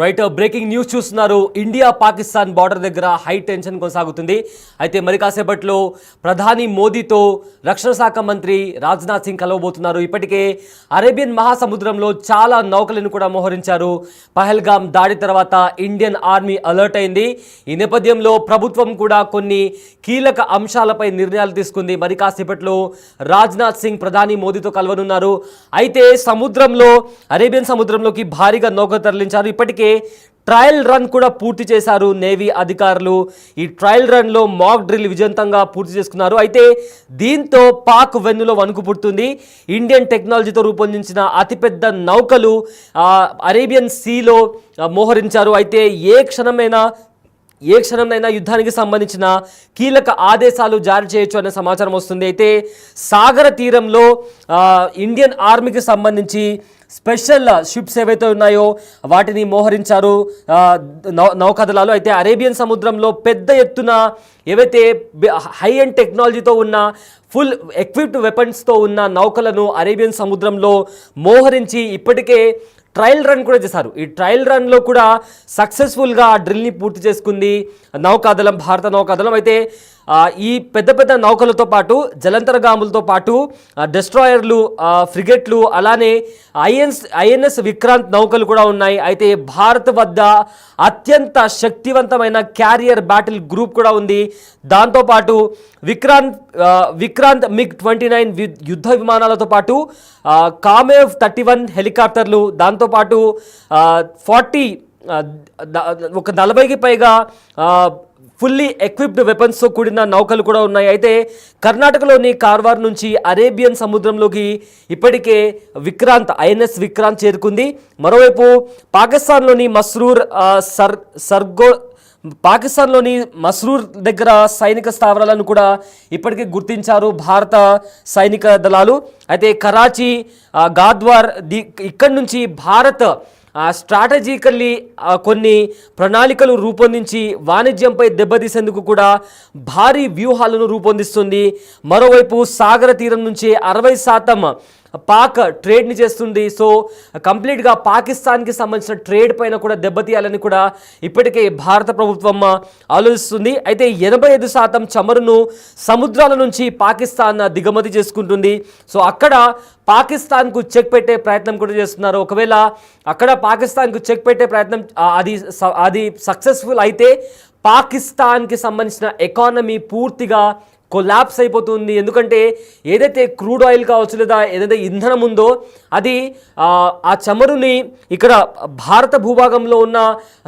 Right breaking news చూస్తున్నారు. India Pakistan border దగ్గర high tension కొనసాగుతుంది. అయితే మరి కాసేపట్లో ప్రధాని మోదీతో రక్షణ శాఖ మంత్రి రాజ్నాథ్ సింగ్ కలవబోతున్నారు. ఇప్పటికే అరేబియన్ మహాసముద్రంలో చాలా నౌకలను కూడా మోహరించారు. పహల్గామ్ దాడి తర్వాత ఇండియన్ ఆర్మీ అలర్ట్ అయింది. ఈ నేపథ్యంలో ప్రభుత్వం కూడా కొన్ని కీలక అంశాలపై నిర్ణయాలు తీసుకుంది. మరి కాసేపట్లో రాజ్నాథ్ సింగ్ ప్రధాని మోదీతో కలవనున్నారు. అయితే అరేబియన్ సముద్రంలోకి భారీగా నౌకలు తరలించారు. ఇప్పటికే ట్రయల్ రన్ కూడా పూర్తి చేశారు నేవీ అధికారులు. ఈ ట్రయల్ రన్లో మాక్ డ్రిల్ విజయవంతంగా పూర్తి చేసుకున్నారు. అయితే దీంతో పాక్ వెన్నులో వణుకు పుడుతుంది. ఇండియన్ టెక్నాలజీతో రూపొందించిన అతిపెద్ద నౌకలు అరేబియన్ సీలో మోహరించారు. అయితే ఏ క్షణంనైనా యుద్ధానికి సంబంధించిన కీలక ఆదేశాలు జారీ చేయొచ్చు అనే సమాచారం వస్తుంది. అయితే సాగర తీరంలో ఇండియన్ ఆర్మీకి సంబంధించి స్పెషల్ షిప్స్ ఏవైతే ఉన్నాయో వాటిని మోహరించారు నౌకాదళాలు. అయితే అరేబియన్ సముద్రంలో పెద్ద ఎత్తున ఏవైతే హై అండ్ టెక్నాలజీతో ఉన్న ఫుల్ ఎక్విప్డ్ వెపన్స్తో ఉన్న నౌకలను అరేబియన్ సముద్రంలో మోహరించి ఇప్పటికే ట్రయల్ రన్ కూడా చేశారు. ఈ ట్రయల్ రన్లో కూడా సక్సెస్ఫుల్గా ఆ డ్రిల్ని పూర్తి చేసుకుంది భారత నౌకాదళం. అయితే ఈ పెద్ద పెద్ద నౌకలతో పాటు జలంతరగాములతో పాటు డెస్ట్రాయర్లు, ఫ్రిగెట్లు, అలానే ఐఎన్ఎస్ విక్రాంత్ నౌకలు కూడా ఉన్నాయి. అయితే భారత్ వద్ద అత్యంత శక్తివంతమైన క్యారియర్ బ్యాటిల్ గ్రూప్ కూడా ఉంది. దాంతోపాటు విక్రాంత్ MiG-29 యుద్ధ విమానాలతో పాటు కామేవ్ 31 హెలికాప్టర్లు, దాంతోపాటు 40కి పైగా ఫుల్లీ ఎక్విప్డ్ వెపన్స్తో కూడిన నౌకలు కూడా ఉన్నాయి. అయితే కర్ణాటకలోని కార్వార్ నుంచి అరేబియన్ సముద్రంలోకి ఇప్పటికే ఐఎన్ఎస్ విక్రాంత్ చేరుకుంది. మరోవైపు పాకిస్తాన్లోని మస్రూర్ దగ్గర సైనిక స్థావరాలను కూడా ఇప్పటికే గుర్తించారు భారత సైనిక దళాలు. అయితే కరాచీ, గాద్వార్ ఇక్కడి నుంచి భారత్ స్ట్రాటజికల్లీ కొన్ని ప్రణాళికలు రూపొందించి వాణిజ్యంపై దెబ్బతీసేందుకు కూడా భారీ వ్యూహాలను రూపొందిస్తుంది. మరోవైపు సాగర తీరం నుంచి 60% పాక్ ట్రేడ్ని చేస్తుంది. సో కంప్లీట్గా పాకిస్తాన్కి సంబంధించిన ట్రేడ్ పైన కూడా దెబ్బతీయాలని కూడా ఇప్పటికే భారత ప్రభుత్వం ఆలోచిస్తుంది. అయితే 85% చమురును సముద్రాల నుంచి పాకిస్తాన్ దిగుమతి చేసుకుంటుంది. సో అక్కడ పాకిస్తాన్కు చెక్ పెట్టే ప్రయత్నం కూడా చేస్తున్నారు. ఒకవేళ అక్కడ పాకిస్తాన్కు చెక్ పెట్టే ప్రయత్నం అది సక్సెస్ఫుల్ అయితే పాకిస్తాన్కి సంబంధించిన ఎకానమీ పూర్తిగా కొలాప్స్ అయిపోతుంది. ఎందుకంటే ఏదైతే క్రూడ్ ఆయిల్ కావచ్చు లేదా ఏదైతే ఇంధనం ఉందో అది ఆ చమురుని ఇక్కడ భారత భూభాగంలో ఉన్న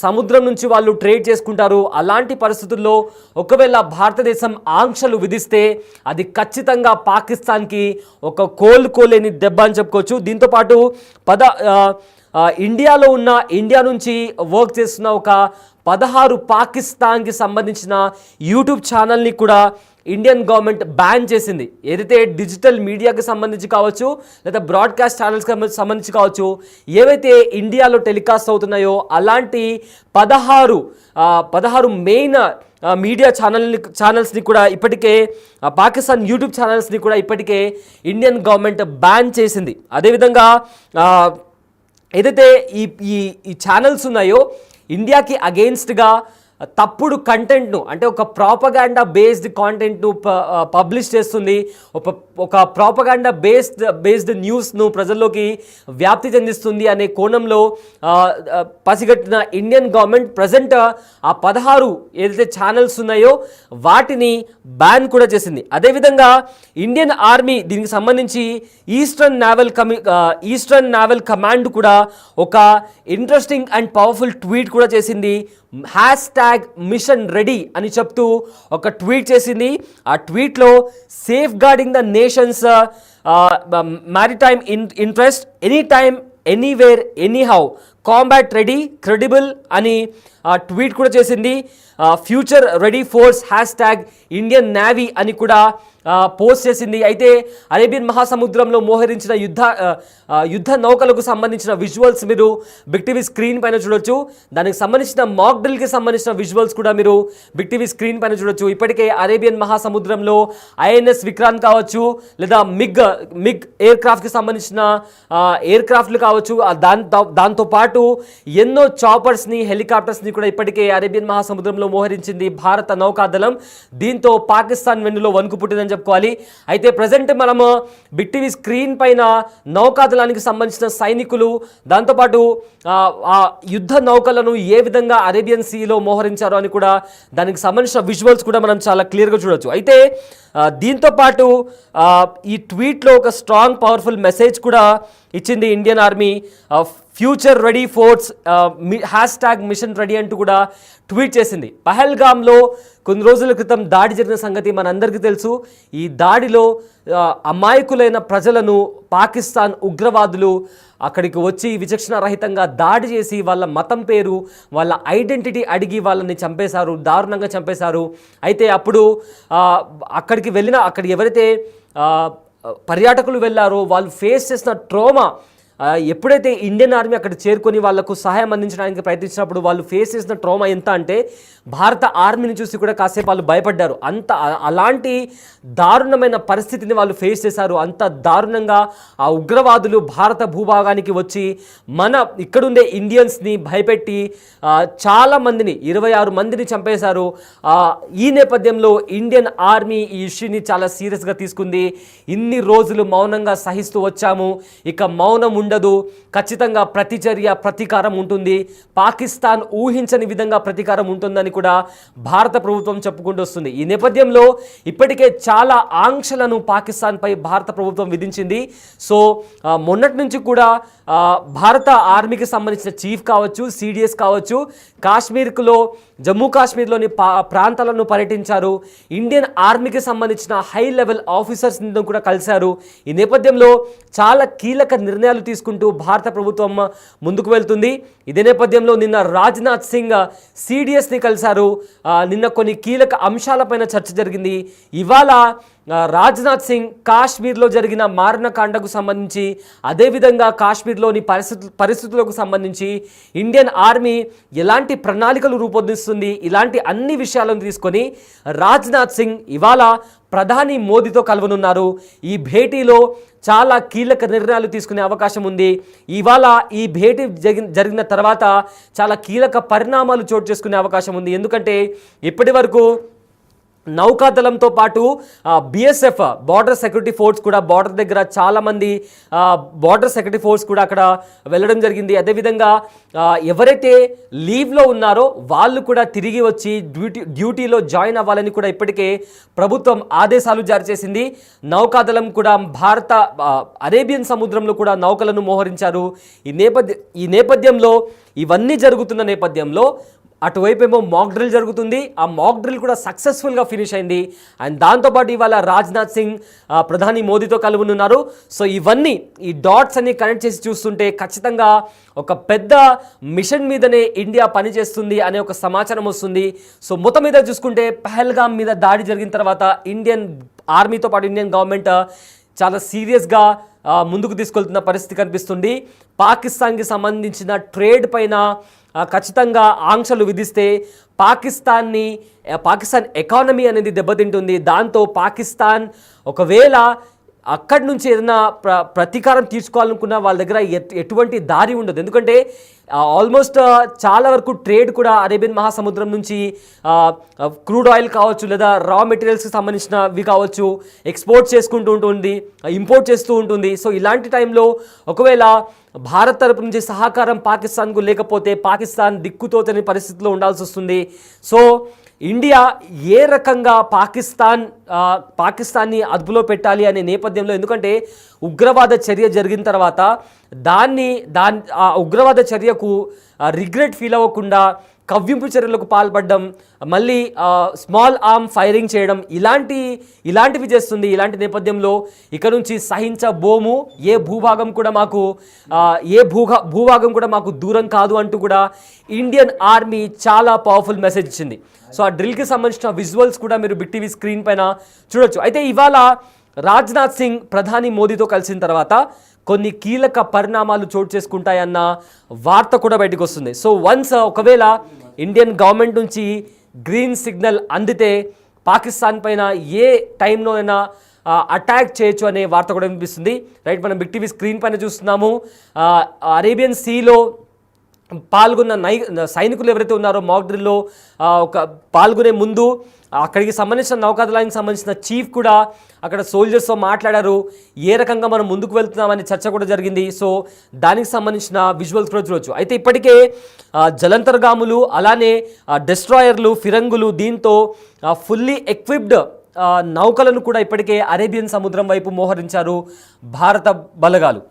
సముద్రం నుంచి వాళ్ళు ట్రేడ్ చేసుకుంటారు. అలాంటి పరిస్థితుల్లో ఒకవేళ భారతదేశం ఆంక్షలు విధిస్తే అది ఖచ్చితంగా పాకిస్తాన్కి ఒక కోలేని దెబ్బ అని చెప్పుకోవచ్చు. దీంతోపాటు ఇండియా నుంచి వర్క్ చేస్తున్న ఒక 16 పాకిస్తాన్కి సంబంధించిన యూట్యూబ్ ఛానల్ని కూడా ఇండియన్ గవర్నమెంట్ బ్యాన్ చేసింది. ఏదైతే డిజిటల్ మీడియాకి సంబంధించి కావచ్చు లేదా బ్రాడ్కాస్ట్ ఛానల్స్కి సంబంధించి కావచ్చు ఏవైతే ఇండియాలో టెలికాస్ట్ అవుతున్నాయో అలాంటి 16 మెయిన్ మీడియా ఛానల్స్ని కూడా ఇప్పటికే పాకిస్తాన్ యూట్యూబ్ ఛానల్స్ని కూడా ఇప్పటికే ఇండియన్ గవర్నమెంట్ బ్యాన్ చేసింది. అదేవిధంగా ఏదైతే ఈ ఛానల్స్ ఉన్నాయో ఇండియాకి అగెయిన్స్ట్గా తప్పుడు కంటెంట్ను అంటే ఒక ప్రాపగాండా బేస్డ్ కాంటెంట్ను పబ్లిష్ చేస్తుంది. ఒక ప్రాపగాండా బేస్డ్ న్యూస్ను ప్రజల్లోకి వ్యాప్తి చెందిస్తుంది అనే కోణంలో పసిగట్టిన ఇండియన్ గవర్నమెంట్ ప్రజెంట్ ఆ 16 ఏదైతే ఛానల్స్ ఉన్నాయో వాటిని బ్యాన్ కూడా చేసింది. అదేవిధంగా ఇండియన్ ఆర్మీ దీనికి సంబంధించి ఈస్టర్న్ నావల్ కమాండ్ కూడా ఒక ఇంట్రెస్టింగ్ అండ్ పవర్ఫుల్ ట్వీట్ కూడా చేసింది. #మిషన్ రెడీ అని చెప్తూ ఒక ట్వీట్ చేసింది. ఆ ట్వీట్లో safeguarding the nation's maritime interest any time anywhere anyhow combat ready credible అని ట్వీట్ కూడా చేసింది. Future ready force #Indian navy అని కూడా పోస్ట్ చేసింది. అయితే అరేబియన్ మహాసముద్రంలో మోహరించిన యుద్ధ నౌకలకు సంబంధించిన విజువల్స్ మీరు బిగ్ టీవీ స్క్రీన్ పైన చూడొచ్చు. దానికి సంబంధించిన మాక్ డ్రిల్కి సంబంధించిన విజువల్స్ కూడా మీరు బిగ్ టీవీ స్క్రీన్ పైన చూడొచ్చు. ఇప్పటికే అరేబియన్ మహాసముద్రంలో ఐఎన్ఎస్ విక్రాంత్ కావచ్చు లేదా మిగ్ ఎయిర్ క్రాఫ్ట్కి సంబంధించిన ఎయిర్ క్రాఫ్ట్లు కావచ్చు, దాంతో పాటు పాటు ఎన్నో చాపర్స్ని హెలికాప్టర్స్ని కూడా ఇప్పటికే అరేబియన్ మహాసముద్రంలో మోహరించింది భారత నౌకాదళం. దీంతో పాకిస్తాన్ వెన్నులో వణుకు పుట్టిందని చెప్పుకోవాలి. అయితే ప్రజెంట్ మనము బిగ్ టీవీ స్క్రీన్ పైన నౌకాదళానికి సంబంధించిన సైనికులు, దాంతోపాటు ఆ యుద్ధ నౌకలను ఏ విధంగా అరేబియన్ సీలో మోహరించారో అని కూడా దానికి సంబంధించిన విజువల్స్ కూడా మనం చాలా క్లియర్గా చూడొచ్చు. అయితే దీంతో పాటు ఈ ట్వీట్లో ఒక స్ట్రాంగ్ పవర్ఫుల్ మెసేజ్ కూడా ఇచ్చింది Indian army. Future ready force #mission ready అంటూ కూడా ట్వీట్ చేసింది. పహల్గామ్లో కొన్ని రోజుల క్రితం దాడి జరిగిన సంగతి మనందరికీ తెలుసు. ఈ దాడిలో అమాయకులైన ప్రజలను పాకిస్తాన్ ఉగ్రవాదులు అక్కడికి వచ్చి విచక్షణారహితంగా దాడి చేసి వాళ్ళ మతం పేరు, వాళ్ళ ఐడెంటిటీ అడిగి వాళ్ళని చంపేశారు, దారుణంగా చంపేశారు. అయితే అప్పుడు అక్కడ ఎవరైతే పర్యాటకులు వెళ్ళారో వాళ్ళు ఫేస్ చేసిన ట్రోమా, ఎప్పుడైతే ఇండియన్ ఆర్మీ అక్కడ చేరుకొని వాళ్లకు సహాయం అందించడానికి ప్రయత్నించినప్పుడు వాళ్ళు ఫేస్ చేసిన ట్రోమా ఎంత అంటే భారత ఆర్మీని చూసి కూడా కాసేపు వాళ్ళు భయపడ్డారు. అలాంటి దారుణమైన పరిస్థితిని వాళ్ళు ఫేస్ చేశారు. అంత దారుణంగా ఆ ఉగ్రవాదులు భారత భూభాగానికి వచ్చి ఇక్కడుండే ఇండియన్స్ని భయపెట్టి చాలా మందిని 26 మందిని చంపేశారు. ఈ నేపథ్యంలో ఇండియన్ ఆర్మీ ఈ ఇష్యూని చాలా సీరియస్గా తీసుకుంది. ఇన్ని రోజులు మౌనంగా సహిస్తూ వచ్చాము, ఇక మౌనం ఉండదు, ఖచ్చితంగా ప్రతిచర్య ప్రతీకారం ఉంటుంది, పాకిస్తాన్ ఊహించని విధంగా ప్రతీకారం ఉంటుందని కూడా భారత ప్రభుత్వం చెప్పుకుంటూ వస్తుంది. ఈ నేపథ్యంలో ఇప్పటికే చాలా ఆంక్షలను పాకిస్తాన్పై భారత ప్రభుత్వం విధించింది. సో మొన్నటి నుంచి కూడా భారత ఆర్మీకి సంబంధించిన చీఫ్ కావచ్చు, సిడిఎస్ కావచ్చు, జమ్మూ కాశ్మీర్లోని ప్రాంతాలను పర్యటించారు. ఇండియన్ ఆర్మీకి సంబంధించిన హై లెవెల్ ఆఫీసర్స్ కూడా కలిశారు. ఈ నేపథ్యంలో చాలా కీలక నిర్ణయాలు తీసుకుంటూ భారత ప్రభుత్వం ముందుకు వెళ్తుంది. ఇదే నేపథ్యంలో నిన్న రాజ్నాథ్ సింగ్ సిడిఎస్ని కలిశారు. నిన్న కొన్ని కీలక అంశాలపైన చర్చ జరిగింది. ఇవాళ రాజ్నాథ్ సింగ్ కాశ్మీర్లో జరిగిన మారణకాండకు సంబంధించి, అదేవిధంగా కాశ్మీర్లోని పరిస్థితులకు సంబంధించి ఇండియన్ ఆర్మీ ఎలాంటి ప్రణాళికలు రూపొందిస్తుంది, ఇలాంటి అన్ని విషయాలను తీసుకొని రాజ్నాథ్ సింగ్ ఇవాళ ప్రధాని మోదీతో కలవనున్నారు. ఈ భేటీలో చాలా కీలక నిర్ణయాలు తీసుకునే అవకాశం ఉంది. ఇవాళ ఈ భేటీ జరిగిన తర్వాత చాలా కీలక పరిణామాలు చోటు చేసుకునే అవకాశం ఉంది. ఎందుకంటే ఇప్పటి వరకు నౌకాదళంతో పాటు బిఎస్ఎఫ్ బార్డర్ సెక్యూరిటీ ఫోర్స్ కూడా బార్డర్ దగ్గర చాలామంది బార్డర్ సెక్యూరిటీ ఫోర్స్ కూడా అక్కడ వెళ్ళడం జరిగింది. అదేవిధంగా ఎవరైతే లీవ్లో ఉన్నారో వాళ్ళు కూడా తిరిగి వచ్చి డ్యూటీలో జాయిన్ అవ్వాలని కూడా ఇప్పటికే ప్రభుత్వం ఆదేశాలు జారీ చేసింది. నౌకాదళం కూడా భారత అరేబియన్ సముద్రంలో కూడా నౌకలను మోహరించారు. ఈ నేపథ్యంలో ఇవన్నీ జరుగుతున్న నేపథ్యంలో అటువైపు ఏమో మాక్ డ్రిల్ జరుగుతుంది. ఆ మాక్ డ్రిల్ కూడా సక్సెస్ఫుల్గా ఫినిష్ అయింది. అండ్ దాంతోపాటు ఇవాళ రాజ్నాథ్ సింగ్ ప్రధాని మోదీతో కలువనున్నారు. సో ఇవన్నీ ఈ డాట్స్ అన్ని కనెక్ట్ చేసి చూస్తుంటే ఖచ్చితంగా ఒక పెద్ద మిషన్ మీదనే ఇండియా పనిచేస్తుంది అనే ఒక సమాచారం వస్తుంది. సో మొత్తం మీద చూసుకుంటే పహల్గామ్ మీద దాడి జరిగిన తర్వాత ఇండియన్ ఆర్మీతో పాటు ఇండియన్ గవర్నమెంట్ చాలా సీరియస్గా ముందుకు తీసుకెళ్తున్న పరిస్థితి కనిపిస్తుంది. పాకిస్తాన్కి సంబంధించిన ట్రేడ్ పైన ఖచ్చితంగా ఆంక్షలు విధిస్తే పాకిస్తాన్ ఎకానమీ అనేది దెబ్బతింటుంది. దాంతో పాకిస్తాన్ ఒకవేళ అక్కడి నుంచి ఏదైనా ప్రతీకారం తీసుకోవాలనుకున్న వాళ్ళ దగ్గర ఎటువంటి దారి ఉండదు. ఎందుకంటే ఆల్మోస్ట్ చాలా వరకు ట్రేడ్ కూడా అరేబియన్ మహాసముద్రం నుంచి క్రూడ్ ఆయిల్ కావచ్చు, లేదా రా మెటీరియల్స్కి సంబంధించినవి కావచ్చు, ఎక్స్పోర్ట్ చేసుకుంటూ ఉంటుంది, ఇంపోర్ట్ చేస్తూ ఉంటుంది. సో ఇలాంటి టైంలో ఒకవేళ భారత్ తరపు నుంచి సహకారం పాకిస్తాన్కు లేకపోతే పాకిస్తాన్ దిక్కుతోచని పరిస్థితిలో ఉండాల్సి వస్తుంది. సో ఇండియా ఏ రకంగా పాకిస్తాన్ని అదుపులో పెట్టాలి అనే నేపథ్యంలో, ఎందుకంటే ఉగ్రవాద చర్య జరిగిన తర్వాత ఆ ఉగ్రవాద చర్యకు రిగ్రెట్ ఫీల్ అవ్వకుండా కవ్వింపు చర్యలకు పాల్పడడం, మళ్ళీ స్మాల్ ఆర్మ్ ఫైరింగ్ చేయడం, ఇలాంటివి చేస్తుంది. ఇలాంటి నేపథ్యంలో ఇక నుంచి సహించబోము, ఏ భూభాగం కూడా మాకు దూరం కాదు అంటూ కూడా ఇండియన్ ఆర్మీ చాలా పవర్ఫుల్ మెసేజ్ ఇచ్చింది. సో ఆ డ్రిల్కి సంబంధించిన విజువల్స్ కూడా మీరు బిగ్ టీవీ స్క్రీన్ పైన చూడొచ్చు. అయితే ఇవాళ రాజ్నాథ్ సింగ్ ప్రధాని మోదీతో కలిసిన తర్వాత కొన్ని కీలక పరిణామాలు చోటు చేసుకుంటాయన్న వార్త కూడా బయటకు వస్తుంది. సో ఒకవేళ ఇండియన్ గవర్నమెంట్ నుంచి గ్రీన్ సిగ్నల్ అందితే పాకిస్తాన్ పైన ఏ టైంలోనైనా అటాక్ చేయొచ్చు అనే వార్త కూడా వినిపిస్తుంది. రైట్, మనం బిగ్ టీవీ స్క్రీన్ పైన చూస్తున్నాము. అరేబియన్ సీలో పాల్గొన్న సైనికులు ఎవరైతే ఉన్నారో మాక్ డ్రిల్లో ఒక పాల్గొనే ముందు అక్కడికి సంబంధించిన నౌకాదళానికి సంబంధించిన చీఫ్ కూడా అక్కడ సోల్జర్స్తో మాట్లాడారు. ఏ రకంగా మనం ముందుకు వెళ్తున్నామని చర్చ కూడా జరిగింది. సో దానికి సంబంధించిన విజువల్స్ కూడా చూడొచ్చు. అయితే ఇప్పటికే జలంతర్గాములు అలానే డెస్ట్రాయర్లు, ఫిరంగులు, దీంతో ఫుల్లీ ఎక్విప్డ్ నౌకలను కూడా ఇప్పటికే అరేబియన్ సముద్రం వైపు మోహరించారు భారత బలగాలు.